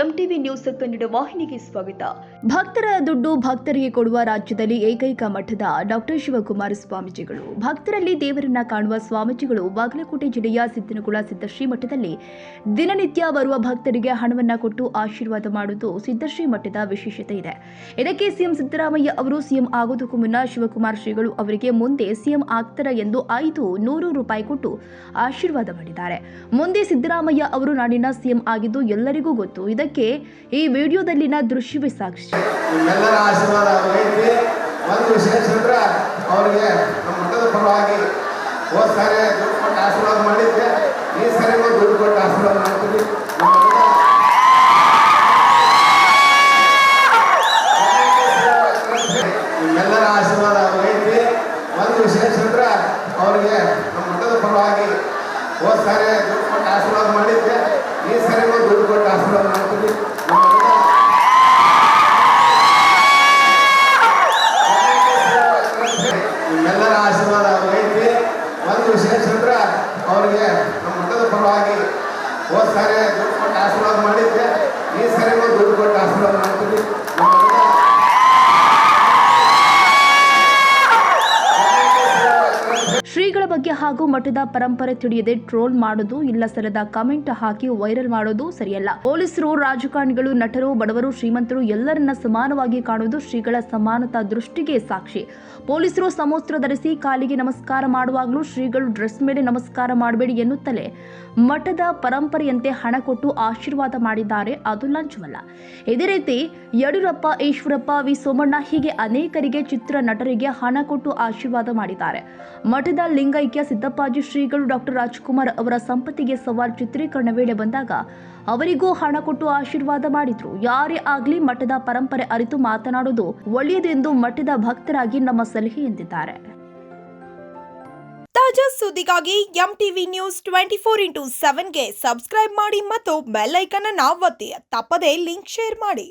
MTV news Kannada ವಾಹಿನಿಗೆ ಸ್ವಾಗತ. ಭಕ್ತರ ದುಡ್ಡು ಭಕ್ತರಿಗೆ ಕೊಡುವ ರಾಜ್ಯದಲ್ಲಿ ಏಕೈಕ ಮಠದ ಡಾಕ್ಟರ್ ಶಿವಕುಮಾರ ಸ್ವಾಮೀಜಿಗಳು. ಭಕ್ತರಲ್ಲಿ ದೇವರನ್ನ ಕಾಣುವ ಸ್ವಾಮೀಜಿಗಳು ಬಾಗಲಕೋಟೆ ಜಿಲ್ಲೆಯ ಸಿದ್ದನಗುಳ ಸಿದ್ದಶ್ರೀ ಮಠದಲ್ಲಿ ದಿನನಿತ್ಯ ಬರುವ ಭಕ್ತರಿಗೆ ಹಣವನ್ನ ಕೊಟ್ಟು ಆಶೀರ್ವಾದ ಮಾಡುವುದು ಸಿದ್ದಶ್ರೀ ಮಠದ ವಿಶೇಷತೆ ಇದೆ. ಇದಕ್ಕೆ ಸಿಎಂ ಸಿದ್ದರಾಮಯ್ಯ ಅವರು ಸಿಎಂ ಆಗೋದಕ್ಕೂ ಮುನ್ನ ಶಿವಕುಮಾರ ಶ್ರೀಗಳು ಅವರಿಗೆ ಮುಂದೆ ಸಿಎಂ ಆಗ್ತಾರ ಎಂದು 500 ರೂಪಾಯಿ ಕೊಟ್ಟು ಆಶೀರ್ವಾದ ಮಾಡಿದ್ದಾರೆ. ಮುಂದೆ ಸಿದ್ದರಾಮಯ್ಯ ಅವರು ನಾಡಿನ ಸಿಎಂ ಆಗಿದ್ದು ಎಲ್ಲರಿಗೂ ಗೊತ್ತು. ಇದಕ್ಕೆ ಈ ವಿಡಿಯೋದಲ್ಲಿನ ದೃಶ್ಯವೇ ಸಾಕ್ಷಿ. ನಿಮ್ಮೆಲ್ಲರ ಆಶೀರ್ವಾದ ಅವರಿಗೆ ಒಂದು ವಿಶೇಷ ಅಂದ್ರೆ ಅವರಿಗೆ ನಮ್ಮ ಮಠದ ಪರವಾಗಿ ಹೋದ ಸಾರಿ ದುಡ್ಡು ಕೊಟ್ಟು ಆಶೀರ್ವಾದ ಮಾಡಿದ್ದೆ. ಈ ಸಾರಿ ದುಡ್ಡು ಕೊಟ್ಟು ಆಶೀರ್ವಾದ ಮಾಡ್ತೀವಿ. ನಿಮ್ಮೆಲ್ಲರ ಆಶೀರ್ವಾದ ಅವರಿಗೆ ಒಂದು ವಿಶೇಷ ಅಂದ್ರೆ ಅವರಿಗೆ ನಮ್ಮ ಮಠದ ಪರವಾಗಿ ಹೋದ ಸಾರಿ ದುಡ್ಡು ಕೊಟ್ಟು ಆಶೀರ್ವಾದ ಮಾಡಿದ್ದೆ. ಈ ಸಾರಿ ದುಡ್ಡು ಕೊಟ್ಟು ಆಶೀರ್ವಾದ ಮಾಡ್ತೀವಿ. ನಿಮ್ಮೆಲ್ಲರ ಆಶೀರ್ವಾದ ಅವರಿಗೆ ಒಂದು ವಿಶೇಷ ಅಂದ್ರೆ ಅವರಿಗೆ ನಮ್ಮ ಮಠದ ಪರವಾಗಿ ಹೋದ ಸಾರಿ ದುಡ್ಡು ಕೊಟ್ಟು ಆಶೀರ್ವಾದ ಮಾಡಿದ್ದೆ. ಈ ಸಾರಿ ದುಡ್ಡು ಕೊಟ್ಟು ಆಶೀರ್ವಾದ ಮಾಡ್ತೀವಿ. ಶ್ರೀಗಳ ಬಗ್ಗೆ ಹಾಗೂ ಮಠದ ಪರಂಪರೆ ತಿಳಿಯದೆ ಟ್ರೋಲ್ ಮಾಡೋದು, ಇಲ್ಲ ಸಲ್ಲದ ಕಮೆಂಟ್ ಹಾಕಿ ವೈರಲ್ ಮಾಡೋದು ಸರಿಯಲ್ಲ. ಪೊಲೀಸರು, ರಾಜಕಾರಣಿಗಳು, ನಟರು, ಬಡವರು, ಶ್ರೀಮಂತರು ಎಲ್ಲರನ್ನ ಸಮಾನವಾಗಿ ಕಾಣುವುದು ಶ್ರೀಗಳ ಸಮಾನತಾ ದೃಷ್ಟಿಗೆ ಸಾಕ್ಷಿ. ಪೊಲೀಸರು ಸಮವಸ್ತ್ರ ಧರಿಸಿ ಕಾಲಿಗೆ ನಮಸ್ಕಾರ ಮಾಡುವಾಗಲೂ ಶ್ರೀಗಳು ಡ್ರೆಸ್ ಮೇಲೆ ನಮಸ್ಕಾರ ಮಾಡಬೇಡಿ ಎನ್ನುತ್ತಲೇ ಮಠದ ಪರಂಪರೆಯಂತೆ ಹಣ ಕೊಟ್ಟು ಆಶೀರ್ವಾದ ಮಾಡಿದ್ದಾರೆ. ಅದು ಲಂಚವಲ್ಲ. ಇದೇ ರೀತಿ ಯಡಿಯೂರಪ್ಪ, ಈಶ್ವರಪ್ಪ, ವಿ ಸೋಮಣ್ಣ ಹೀಗೆ ಅನೇಕರಿಗೆ ಚಿತ್ರ ನಟರಿಗೆ ಹಣ ಕೊಟ್ಟು ಆಶೀರ್ವಾದ ಮಾಡಿದ್ದಾರೆ. ಮಠದ ಲಿಂಗೈಕ್ಯ ಸಿದ್ದಪ್ಪಾಜಿ ಶ್ರೀಗಳು ಡಾಕ್ಟರ್ ರಾಜ್ಕುಮಾರ್ ಅವರ ಸಂಪತ್ತಿಗೆ ಸವಾಲ್ ಚಿತ್ರೀಕರಣ ವೇಳೆ ಬಂದಾಗ ಅವರಿಗೂ ಹಣ ಕೊಟ್ಟು ಆಶೀರ್ವಾದ ಮಾಡಿದ್ರು. ಯಾರೇ ಆಗ್ಲಿ ಮಠದ ಪರಂಪರೆ ಅರಿತು ಮಾತನಾಡುವುದು ಒಳ್ಳೆಯದು ಎಂದು ಮಠದ ಭಕ್ತರಾಗಿ ನಮ್ಮ ಸಲಹೆ ಎಂದಿದ್ದಾರೆ. ತಾಜಾ ಸುದ್ದಿಗಾಗಿ ಎಂಟಿವಿ ನ್ಯೂಸ್ 24x7ಗೆ ಸಬ್ಸ್ಕ್ರೈಬ್ ಮಾಡಿ ಮತ್ತು ಬೆಲ್ ಐಕಾನ್ ಅನ್ನು ಒತ್ತಿ. ತಪ್ಪದೇ ಲಿಂಕ್ ಶೇರ್ ಮಾಡಿ.